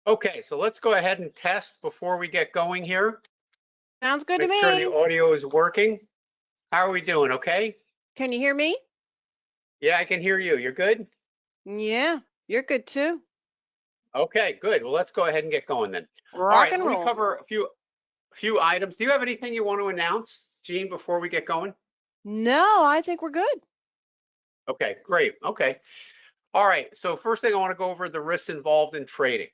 Okay, so let's go ahead and test before we get going here. Sounds good to Make sure the me. audio is working. How are we doing? Okay? Can you hear me? Yeah, I can hear you. You're good? Yeah, you're good too. Okay, good. Well, let's go ahead and get going then. All Rock right, and let me roll. cover a few items. Do you have anything you want to announce, Gene, before we get going? No, I think we're good. Okay, great. Okay. All right. So first thing I want to go over the risks involved in trading.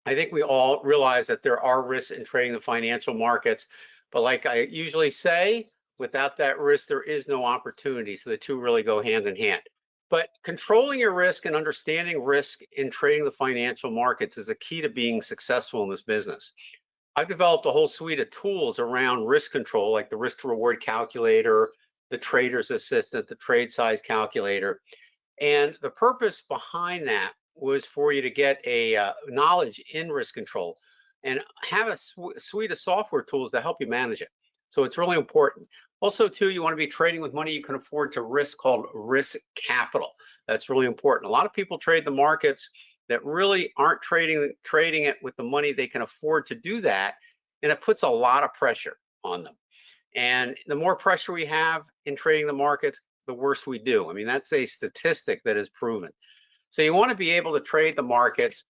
I think we all realize that there are risks in trading the financial markets, but like I usually say, without that risk, there is no opportunity. So the two really go hand in hand. But controlling your risk and understanding risk in trading the financial markets is a key to being successful in this business. I've developed a whole suite of tools around risk control, like the risk to reward calculator, the trader's assistant, the trade size calculator. And the purpose behind that was for you to get a knowledge in risk control and have a suite of software tools to help you manage it. So it's really important. Also, too, you want to be trading with money you can afford to risk, called risk capital. That's really important. A lot of people trade the markets that really aren't trading it with the money they can afford to do that, and it puts a lot of pressure on them. And the more pressure we have in trading the markets, the worse we do. I mean, that's a statistic that is proven. So you want to be able to trade the markets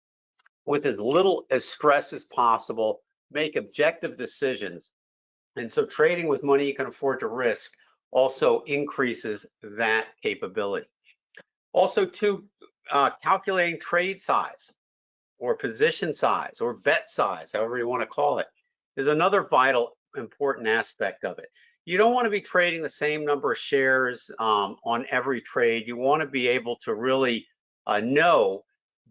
with as little as stress as possible, make objective decisions. And so trading with money you can afford to risk also increases that capability. Also, too, calculating trade size or position size or bet size, however you want to call it, is another vital important aspect of it. You don't want to be trading the same number of shares on every trade. You want to be able to really know,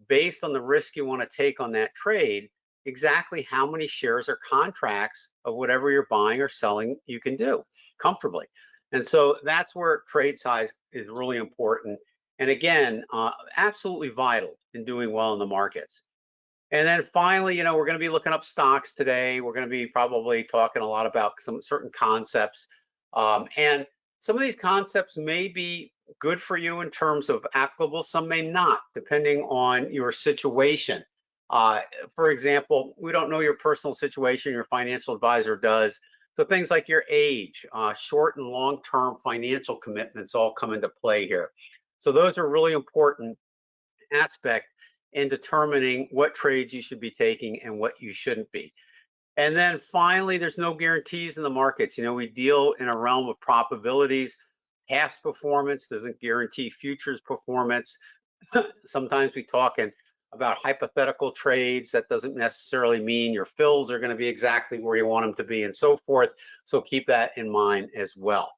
based on the risk you want to take on that trade, exactly how many shares or contracts of whatever you're buying or selling you can do comfortably. And so that's where trade size is really important. And again, absolutely vital in doing well in the markets. And then finally, we're going to be looking up stocks today. We're going to be probably talking a lot about some certain concepts. And some of these concepts may be good for you in terms of applicable, some may not, depending on your situation. For example, we don't know your personal situation, your financial advisor does. So things like your age, short and long-term financial commitments all come into play here. So those are really important aspect in determining what trades you should be taking and what you shouldn't be. And then finally, there's no guarantees in the markets. We deal in a realm of probabilities. Past performance doesn't guarantee futures performance. Sometimes we talk about hypothetical trades. That doesn't necessarily mean your fills are going to be exactly where you want them to be and so forth. So keep that in mind as well.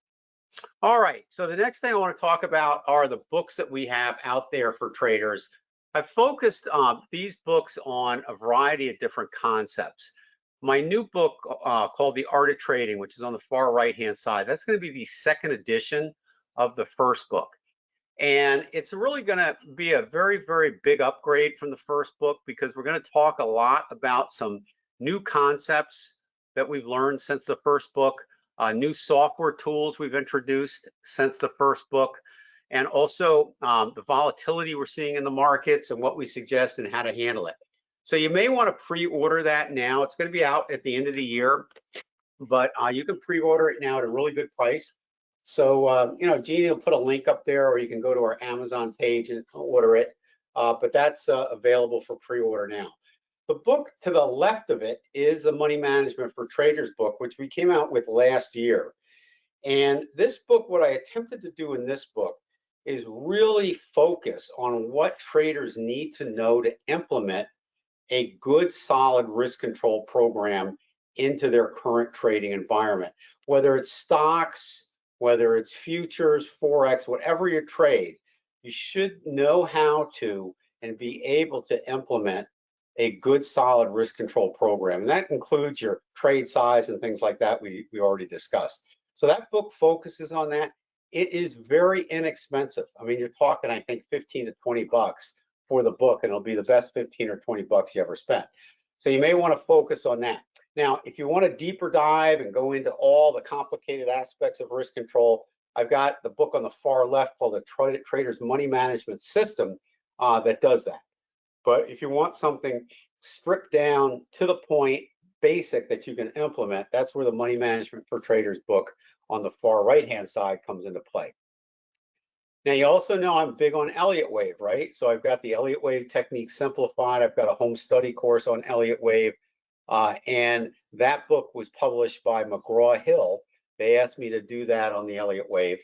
All right, so the next thing I want to talk about are the books that we have out there for traders. I've focused these books on a variety of different concepts. My new book called The Art of Trading, which is on the far right-hand side, that's going to be the second edition of the first book. And it's really going to be a very, very big upgrade from the first book, because we're going to talk a lot about some new concepts that we've learned since the first book, new software tools we've introduced since the first book, and also the volatility we're seeing in the markets and what we suggest and how to handle it. So you may want to pre-order that now. It's going to be out at the end of the year, but you can pre-order it now at a really good price. So, Jeannie will put a link up there, or you can go to our Amazon page and order it. But that's available for pre-order now. The book to the left of it is the Money Management for Traders book, which we came out with last year. And this book, what I attempted to do in this book is really focus on what traders need to know to implement a good, solid risk control program into their current trading environment. Whether it's stocks, whether it's futures, forex, whatever you trade, you should know how to and be able to implement a good, solid risk control program. And that includes your trade size and things like that we already discussed. So that book focuses on that. It is very inexpensive. I mean, you're talking, I think, 15 to 20 bucks for the book, and it'll be the best 15 or 20 bucks you ever spent. So you may want to focus on that. Now, if you want a deeper dive and go into all the complicated aspects of risk control, I've got the book on the far left called the Trader's Money Management System that does that. But if you want something stripped down to the point, basic, that you can implement. That's where the Money Management for Traders book on the far right-hand side comes into play. Now, you also know I'm big on Elliott Wave, right? So I've got the Elliott Wave technique simplified. I've got a home study course on Elliott Wave. And that book was published by McGraw-Hill. They asked me to do that on the Elliott Wave.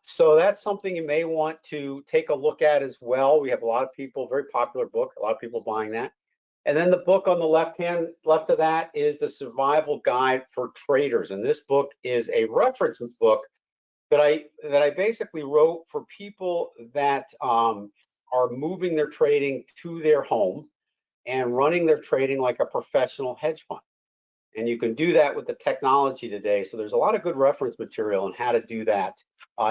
So that's something you may want to take a look at as well. We have a lot of people, very popular book, a lot of people buying that. And then the book on the left of that is the Survival Guide for Traders. And this book is a reference book that I basically wrote for people that are moving their trading to their home and running their trading like a professional hedge fund. And you can do that with the technology today. So there's a lot of good reference material on how to do that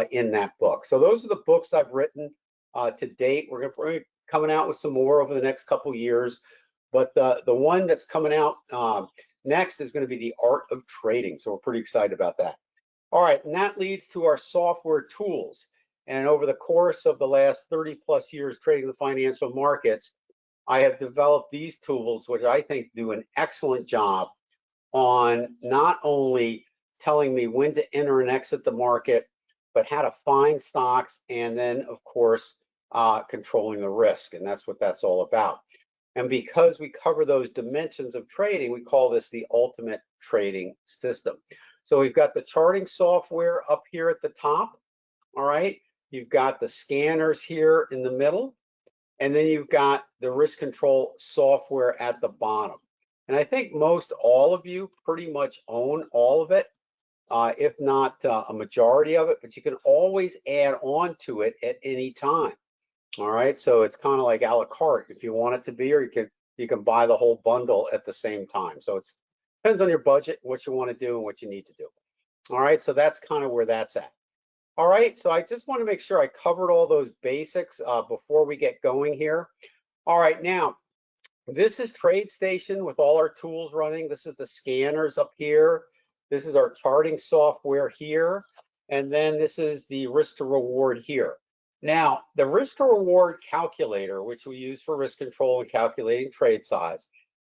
in that book. So those are the books I've written to date. We're going to be coming out with some more over the next couple years. But the one that's coming out next is going to be The Art of Trading. So we're pretty excited about that. All right, and that leads to our software tools. And over the course of the last 30 plus years trading the financial markets, I have developed these tools, which I think do an excellent job on not only telling me when to enter and exit the market, but how to find stocks, and then, of course, controlling the risk. And that's what that's all about. And because we cover those dimensions of trading, we call this the ultimate trading system. So we've got the charting software up here at the top, all right? You've got the scanners here in the middle, and then you've got the risk control software at the bottom. And I think most all of you pretty much own all of it, if not a majority of it, but you can always add on to it at any time. All right, so it's kind of like a la carte if you want it to be, or you can buy the whole bundle at the same time. So it depends on your budget, what you want to do and what you need to do. All right, so that's kind of where that's at. All right, so I just want to make sure I covered all those basics before we get going here. All right, now this is TradeStation with all our tools running. This is the scanners up here. This is our charting software here. And then this is the risk to reward here. Now, the risk to reward calculator, which we use for risk control and calculating trade size,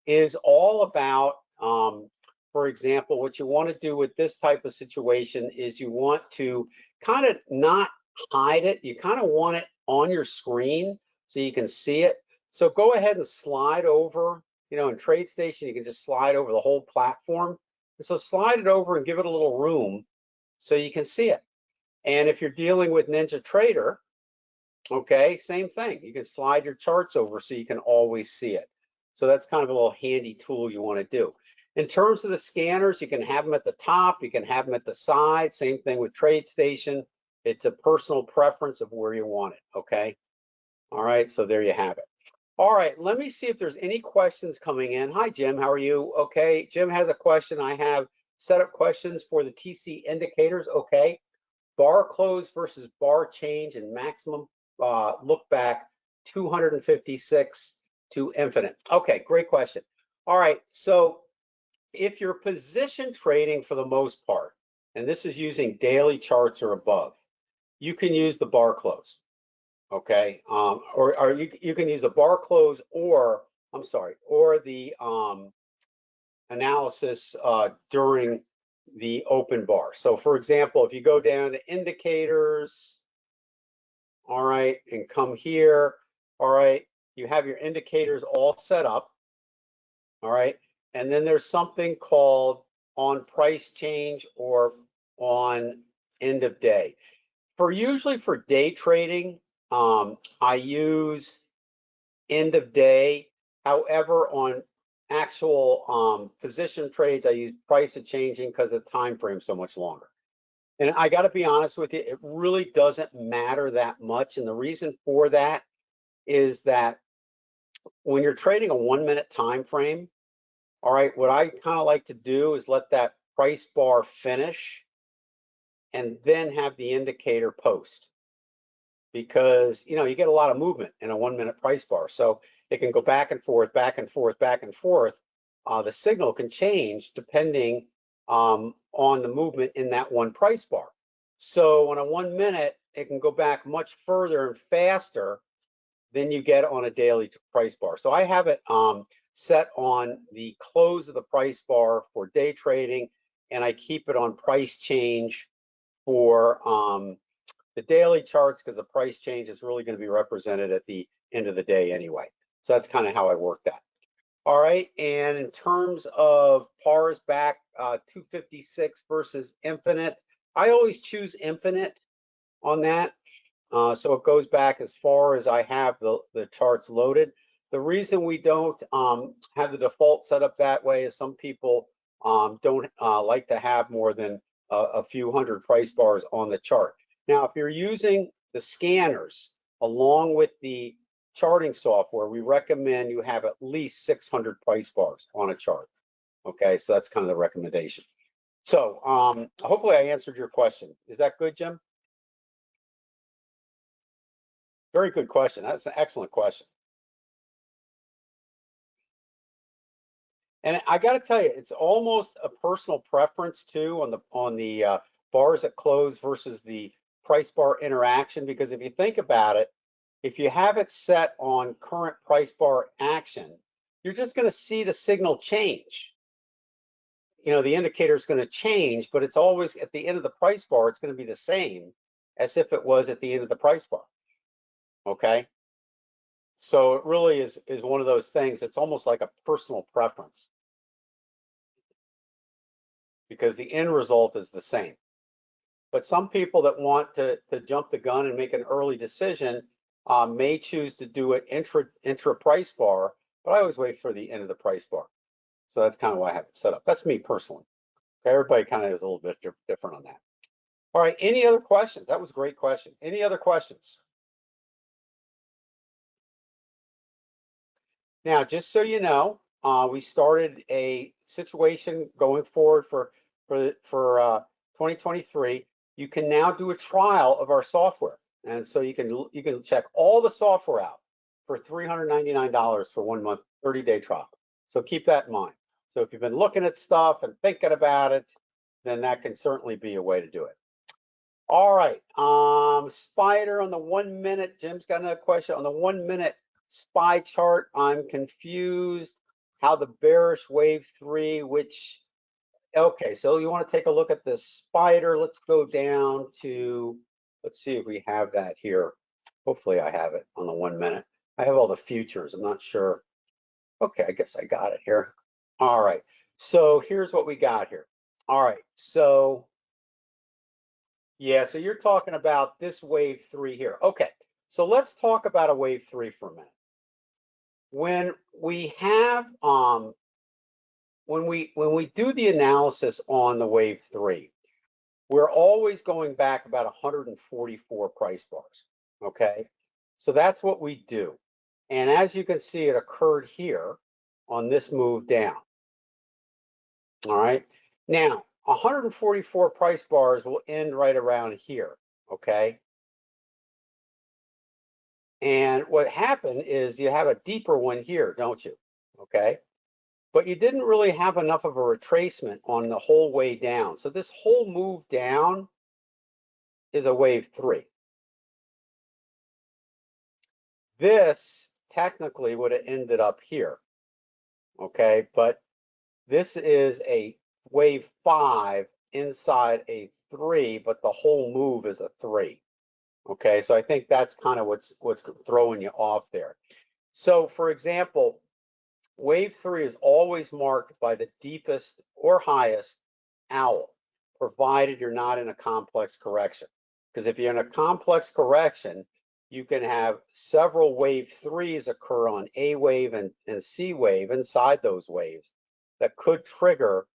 is all about, for example, what you want to do with this type of situation is you want to kind of not hide it. You kind of want it on your screen so you can see it. So go ahead and slide over, in TradeStation, you can just slide over the whole platform. And so slide it over and give it a little room so you can see it. And if you're dealing with NinjaTrader, okay, same thing. You can slide your charts over so you can always see it. So that's kind of a little handy tool you want to do. In terms of the scanners, you can have them at the top, you can have them at the side. Same thing with TradeStation. It's a personal preference of where you want it, okay? All right, so there you have it. All right, let me see if there's any questions coming in. Hi, Jim, how are you? Okay, Jim has a question. I have set up questions for the TC indicators, okay? Bar close versus bar change and maximum look back 256 to infinite. Okay, great question. All right, so if you're position trading for the most part, and this is using daily charts or above, you can use the bar close, okay? Or you can use the bar close or the analysis during the open bar. So for example, if you go down to indicators, all right, and come here, all right, you have your indicators all set up, all right, and then there's something called on price change or on end of day. Usually for day trading, I use end of day. However, on actual position trades, I use price of changing because the time frame is so much longer. And I got to be honest with you, it really doesn't matter that much. And the reason for that is that when you're trading a 1 minute time frame, all right, what I kind of like to do is let that price bar finish and then have the indicator post, because you get a lot of movement in a 1 minute price bar. So it can go back and forth, back and forth, back and forth. The signal can change depending on the movement in that one price bar. So on a 1 minute, it can go back much further and faster than you get on a daily price bar. So I have it set on the close of the price bar for day trading, and I keep it on price change for the daily charts, because the price change is really going to be represented at the end of the day anyway. So that's kind of how I work that. All right, and in terms of pars back 256 versus infinite, I always choose infinite on that. So it goes back as far as I have the charts loaded. The reason we don't have the default set up that way is some people don't like to have more than a few hundred price bars on the chart. Now, if you're using the scanners along with the charting software, we recommend you have at least 600 price bars on a chart. Okay, so that's kind of the recommendation. So hopefully I answered your question. Is that good, Jim? Very good question. That's an excellent question. And I got to tell you, it's almost a personal preference too on the bars at close versus the price bar interaction. Because if you think about it, if you have it set on current price bar action, you're just going to see the signal change. You know, the indicator is going to change, but it's always at the end of the price bar, it's going to be the same as if it was at the end of the price bar. Okay. So it really is one of those things. It's almost like a personal preference, because the end result is the same. But some people that want to jump the gun and make an early decision may choose to do it intra price bar, but I always wait for the end of the price bar. So that's kind of why I have it set up. That's me personally. Okay, everybody kind of is a little bit different on that. All right, any other questions? That was a great question. Any other questions? Now, just so you know, we started a situation going forward for 2023. You can now do a trial of our software, and so you can check all the software out for $399 for 1 month, 30-day trial. So keep that in mind. So if you've been looking at stuff and thinking about it, then that can certainly be a way to do it. All right, Spider on the 1 minute. Jim's got another question on the 1 minute SPY chart. I'm confused how the bearish wave 3, which, okay, so you want to take a look at the Spider. Let's go down to, let's see if we have that here. Hopefully I have it on the 1 minute. I have all the futures. I'm not sure. Okay, I guess I got it here. All right, so here's what we got here. All right, so yeah, so you're talking about this wave 3 here. Okay, so let's talk about a wave 3 for a minute. When we have when we do the analysis on the wave 3, we're always going back about 144 price bars. Okay, so that's what we do. And as you can see, it occurred here on this move down. All right, now 144 price bars will end right around here. Okay. And what happened is you have a deeper one here, don't you? Okay. But you didn't really have enough of a retracement on the whole way down. So this whole move down is a wave 3. This technically would have ended up here. Okay. But this is a wave 5 inside a 3, but the whole move is a 3. Okay. So I think that's kind of what's throwing you off there. So for example, wave 3 is always marked by the deepest or highest owl, provided you're not in a complex correction. Because if you're in a complex correction, you can have several wave 3s occur on A wave and C wave inside those waves that could trigger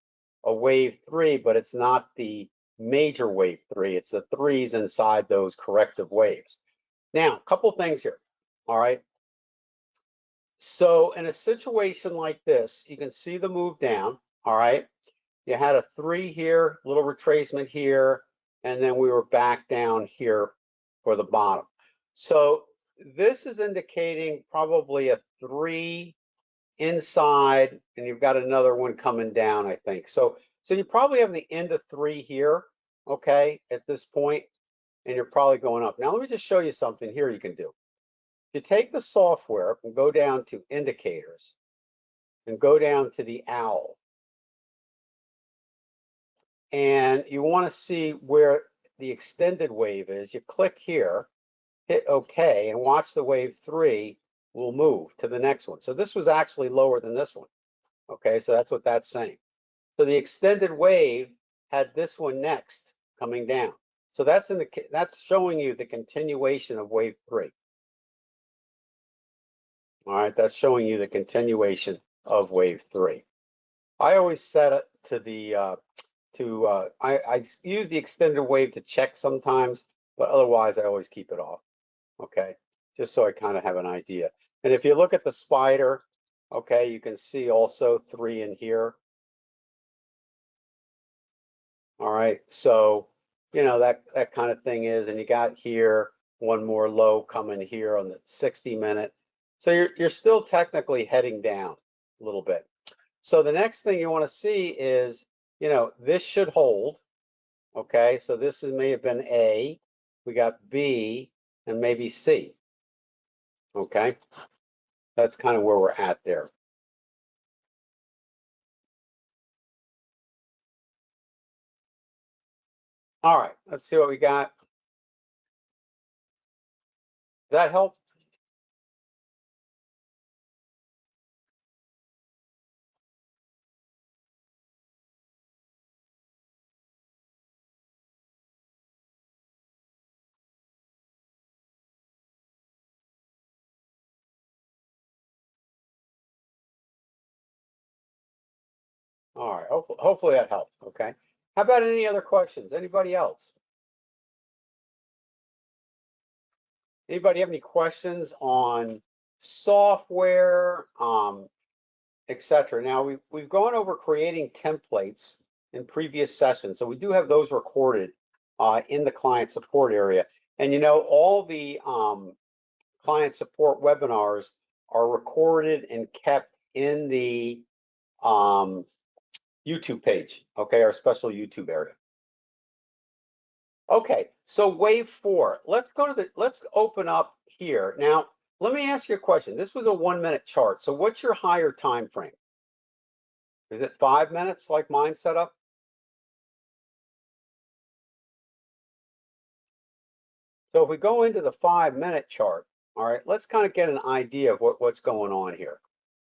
a wave 3, but it's not the major wave 3. It's the 3s inside those corrective waves. Now, a couple things here. All right. So in a situation like this, you can see the move down. All right. You had a 3 here, little retracement here, and then we were back down here for the bottom. So this is indicating probably a 3 inside, and you've got another one coming down, I think. So you probably have the end of 3 here, okay, at this point, and you're probably going up. Now let me just show you something here you can do. you take the software and go down to indicators and go down to the owl, and you want to see where the extended wave is, you click here, hit OK, and watch the wave 3 will move to the next one. So this was actually lower than this one. Okay, so that's what that's saying. So the extended wave had this one next coming down. So that's showing you the continuation of wave 3. All right, that's showing you the continuation of wave 3. I always set it to the I use the extended wave to check sometimes, but otherwise I always keep it off. Okay, just so I kind of have an idea. And if you look at the spider, okay, you can see also 3 in here. All right, so you know that kind of thing is, and you got here one more low coming here on the 60-minute. So you're still technically heading down a little bit. So the next thing you want to see is, you know, this should hold. Okay, so this may have been A. We got B and maybe C. Okay, that's kind of where we're at there. All right, let's see what we got. Does that help? All right, hopefully that helps. Okay. How about any other questions? Anybody else? Anybody have any questions on software, etc.? Now we've gone over creating templates in previous sessions, so we do have those recorded in the client support area. And you know, all the client support webinars are recorded and kept in the YouTube page, okay, our special YouTube area. Okay, so wave 4. Let's open up here. Now, let me ask you a question. This was a 1-minute chart. So what's your higher time frame? Is it 5 minutes like mine set up? So if we go into the 5-minute chart, all right, let's kind of get an idea of what's going on here.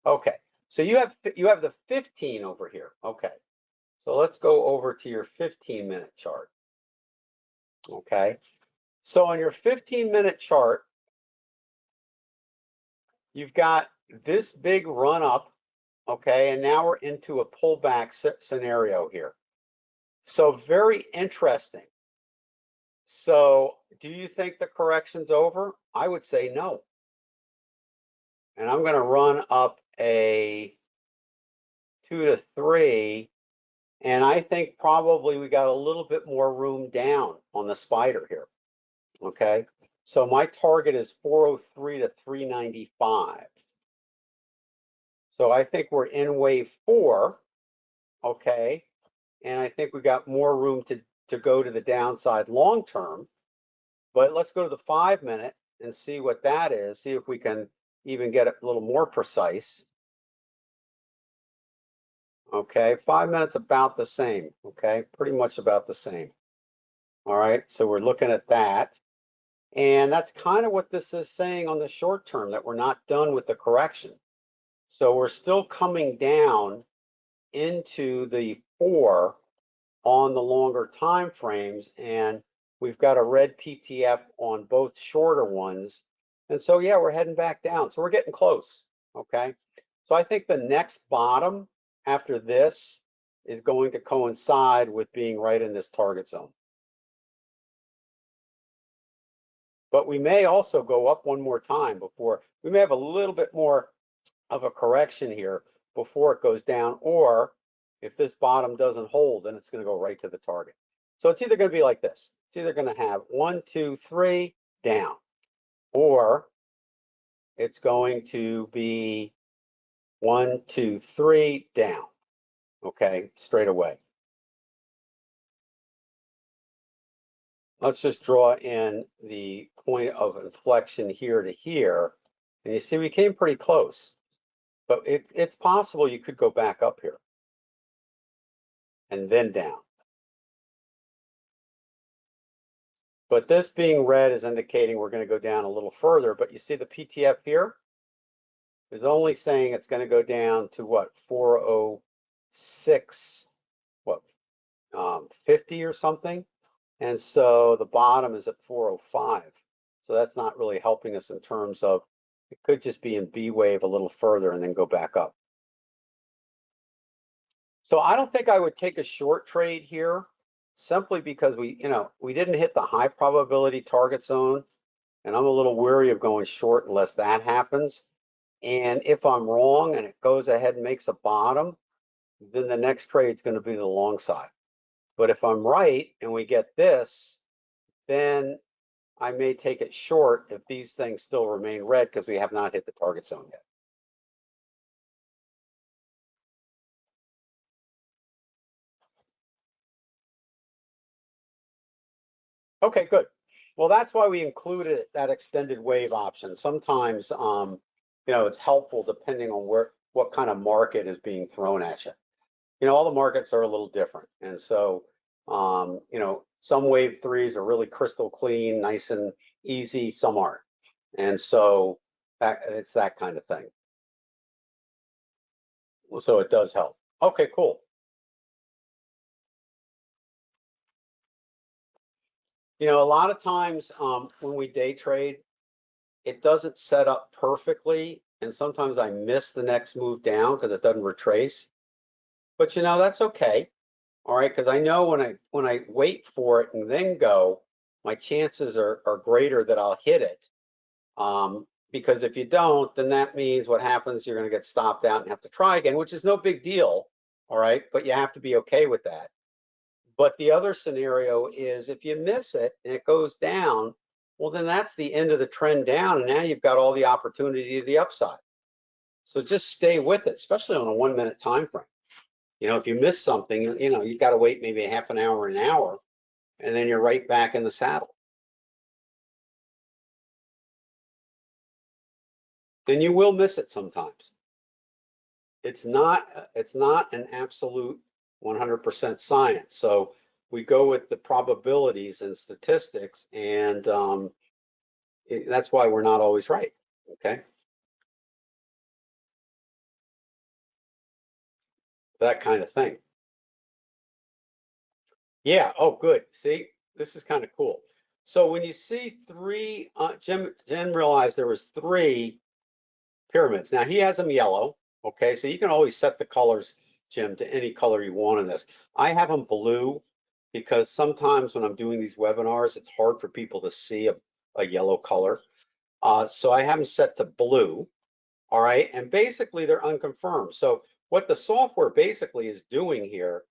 Okay, so you have the 15 over here. Okay, so let's go over to your 15-minute chart. Okay, so on your 15-minute chart, you've got this big run up, okay, and now we're into a pullback scenario here. So very interesting. So do you think the correction's over? I would say no. And I'm going to run up a 2 to 3, and I think probably we got a little bit more room down on the spider here. Okay, so my target is 403 to 395. So I think we're in wave 4, okay, and I think we got more room to go to the downside long term. But let's go to the 5-minute and see what that is, see if we can even get a little more precise. Okay, 5 minutes about the same, okay, pretty much about the same. All right, so we're looking at that. And that's kind of what this is saying on the short term, that we're not done with the correction. So we're still coming down into the 4 on the longer time frames, and we've got a red PTF on both shorter ones. And so, yeah, we're heading back down. So we're getting close, okay? So I think the next bottom after this is going to coincide with being right in this target zone. But we may also go up one more time before, we may have a little bit more of a correction here before it goes down, or if this bottom doesn't hold, then it's going to go right to the target. So it's either going to be like this. It's either going to have 1, 2, 3 down, or it's going to be 1, 2, 3 down, okay, straight away. Let's just draw in the point of inflection here to here. And you see we came pretty close, but it's possible you could go back up here and then down. But this being red is indicating we're going to go down a little further. But you see the PTF here is only saying it's going to go down to what, 406, what, 50 or something. And so the bottom is at 405. So that's not really helping us in terms of, it could just be in B wave a little further and then go back up. So I don't think I would take a short trade here simply because we didn't hit the high probability target zone. And I'm a little weary of going short unless that happens. And if I'm wrong and it goes ahead and makes a bottom, then the next trade is going to be the long side. But if I'm right and we get this, then I may take it short if these things still remain red because we have not hit the target zone yet. Okay, good. Well, that's why we included that extended wave option. Sometimes, it's helpful depending on what kind of market is being thrown at you. All the markets are a little different. And so, some wave threes are really crystal clean, nice and easy, some aren't. And so it's that kind of thing. So it does help. Okay, cool. A lot of times when we day trade, it doesn't set up perfectly. And sometimes I miss the next move down because it doesn't retrace. But that's okay. All right, because I know when I wait for it and then go, my chances are greater that I'll hit it. Because if you don't, then that means what happens, you're going to get stopped out and have to try again, which is no big deal. All right, but you have to be okay with that. But the other scenario is if you miss it and it goes down, well, then that's the end of the trend down. And now you've got all the opportunity to the upside. So just stay with it, especially on a 1 minute time frame. If you miss something, you've got to wait maybe a half an hour, and then you're right back in the saddle. Then you will miss it sometimes. It's not an absolute 100% science. So we go with the probabilities and statistics, and that's why we're not always right. Okay. That kind of thing. Yeah. Oh, good. See, this is kind of cool. So when you see three, Jim realized there was three pyramids. Now he has them yellow. Okay, so you can always set the colors, Jim, to any color you want in this. I have them blue because sometimes when I'm doing these webinars, it's hard for people to see a yellow color. So I have them set to blue. All right, and basically they're unconfirmed. So what the software basically is doing here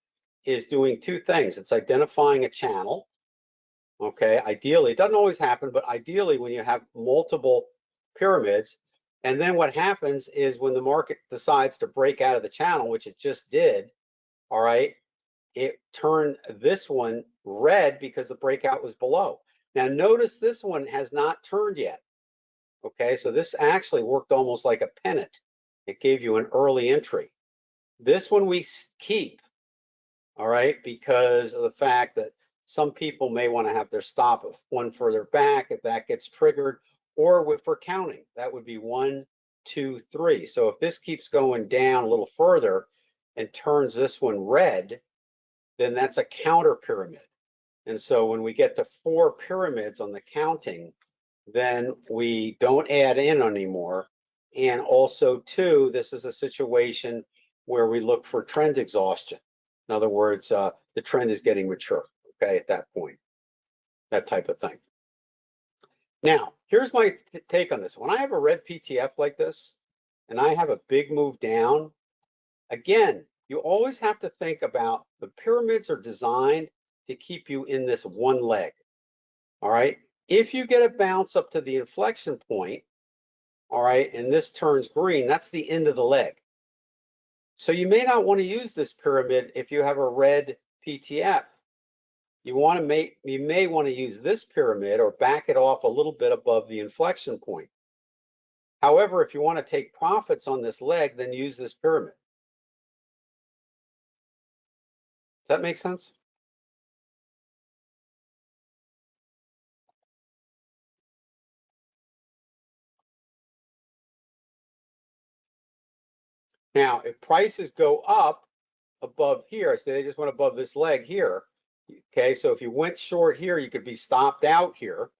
is doing two things. It's identifying a channel. Okay, ideally, it doesn't always happen, but ideally when you have multiple pyramids, and then what happens is when the market decides to break out of the channel, which it just did, all right, it turned this one red because the breakout was below. Now notice this one has not turned yet. Okay, so this actually worked almost like a pennant. It gave you an early entry. This one we keep, all right, because of the fact that some people may want to have their stop of one further back if that gets triggered, or if we're counting, that would be 1, 2, 3. So if this keeps going down a little further and turns this one red, then that's a counter pyramid. And so when we get to 4 pyramids on the counting, then we don't add in anymore. And also, 2, this is a situation where we look for trend exhaustion. In other words, the trend is getting mature, okay, at that point, that type of thing. Now, here's my take on this. When I have a red PTF like this, and I have a big move down, again, you always have to think about the pyramids are designed to keep you in this one leg, all right? If you get a bounce up to the inflection point, all right, and this turns green, that's the end of the leg. So you may not want to use this pyramid if you have a red PTF. You may want to use this pyramid or back it off a little bit above the inflection point. However, if you want to take profits on this leg, then use this pyramid. Does that make sense? Now, if prices go up above here, say they just went above this leg here, okay, so if you went short here, you could be stopped out here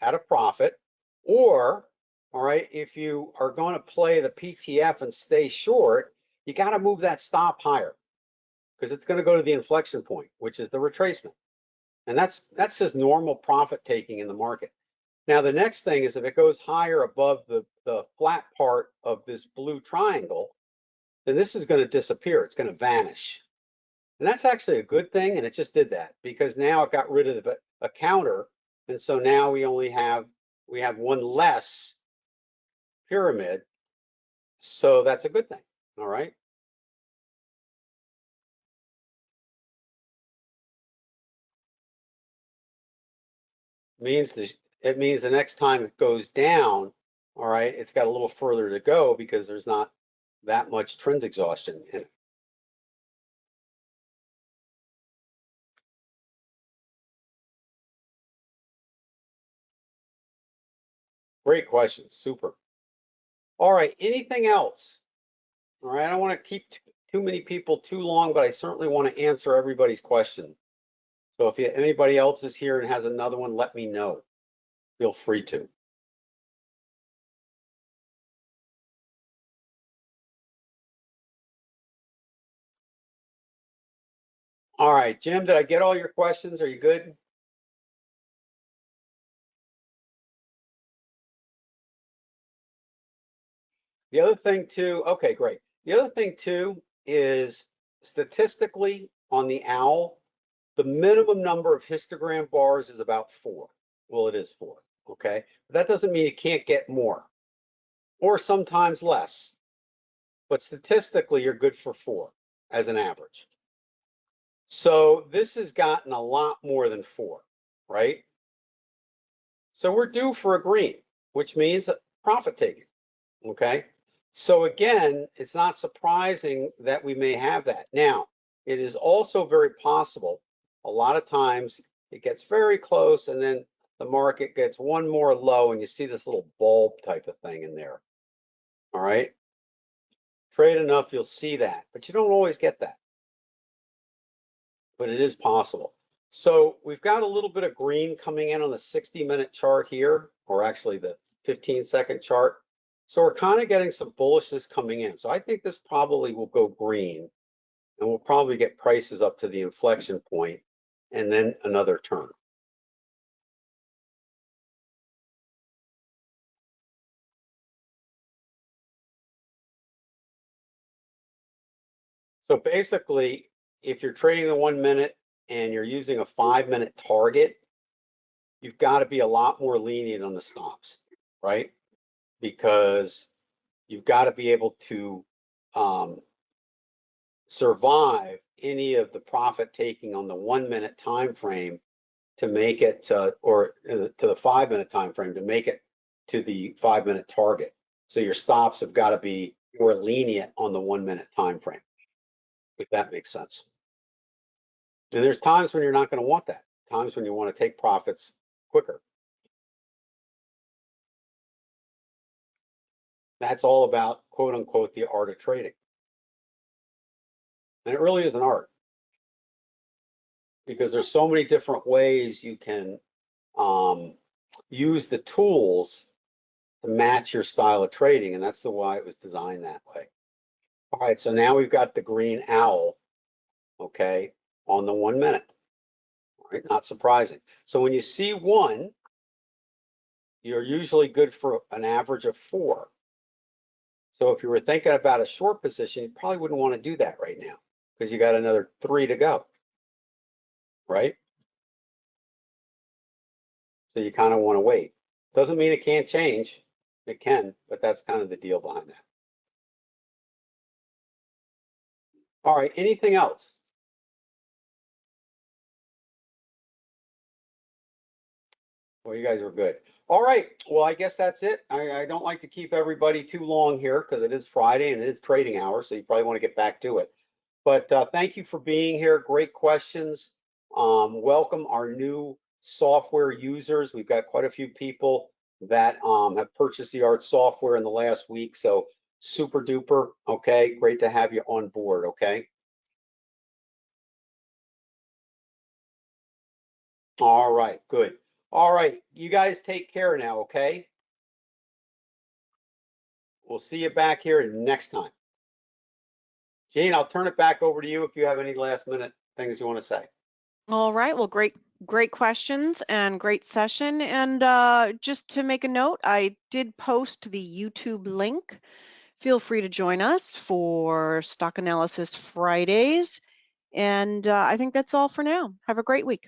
at a profit, or, all right, if you are going to play the PTF and stay short, you got to move that stop higher because it's going to go to the inflection point, which is the retracement. And that's just normal profit taking in the market. Now, the next thing is if it goes higher above the flat part of this blue triangle, then this is going to disappear. It's going to vanish. And that's actually a good thing. And it just did that because now it got rid of a counter. And so now we have one less pyramid. So that's a good thing. All right. It means the next time it goes down, all right, it's got a little further to go because there's not that much trend exhaustion in it. Great question. Super. All right. Anything else? All right. I don't want to keep too many people too long, but I certainly want to answer everybody's question. So if anybody else is here and has another one, let me know. Feel free to. All right, Jim, did I get all your questions? Are you good? The other thing too, okay, great. The other thing too is statistically on the OWL, the minimum number of histogram bars is about 4. Well, it is 4, okay? But that doesn't mean you can't get more or sometimes less. But statistically, you're good for 4 as an average. So this has gotten a lot more than 4, right? So we're due for a green, which means profit taking, okay? So again, it's not surprising that we may have that. Now, it is also very possible, a lot of times it gets very close and then the market gets one more low and you see this little bulb type of thing in there, all right? Trade enough, you'll see that, but you don't always get that, but it is possible. So we've got a little bit of green coming in on the 60-minute chart here, or actually the 15-second chart. So we're kind of getting some bullishness coming in. So I think this probably will go green and we'll probably get prices up to the inflection point and then another turn. So basically, if you're trading the 1 minute and you're using a 5-minute target, you've got to be a lot more lenient on the stops, right? Because you've got to be able to survive any of the profit taking on the 1 minute time frame to make it or to the 5-minute time frame to make it to the 5-minute target. So your stops have got to be more lenient on the 1 minute time frame, if that makes sense. And there's times when you're not going to want that, times when you want to take profits quicker. That's all about quote unquote the art of trading. And it really is an art because there's so many different ways you can use the tools to match your style of trading, and that's the why it was designed that way. All right, so now we've got the green owl, okay, on the 1 minute. All right, not surprising. So when you see 1, you're usually good for an average of 4. So if you were thinking about a short position, you probably wouldn't want to do that right now because you got another 3 to go, right? So you kind of want to wait. Doesn't mean it can't change. It can, but that's kind of the deal behind that. All right, anything else? Well, you guys were good. All right. Well, I guess that's it. I don't like to keep everybody too long here because it is Friday and it is trading hour, so you probably want to get back to it. But thank you for being here. Great questions. Welcome our new software users. We've got quite a few people that have purchased the art software in the last week. So super duper. Okay. Great to have you on board. Okay. All right. Good. All right. You guys take care now. Okay. We'll see you back here next time. Gene, I'll turn it back over to you if you have any last minute things you want to say. All right. Well, great questions and great session. And just to make a note, I did post the YouTube link. Feel free to join us for Stock Analysis Fridays. And I think that's all for now. Have a great week.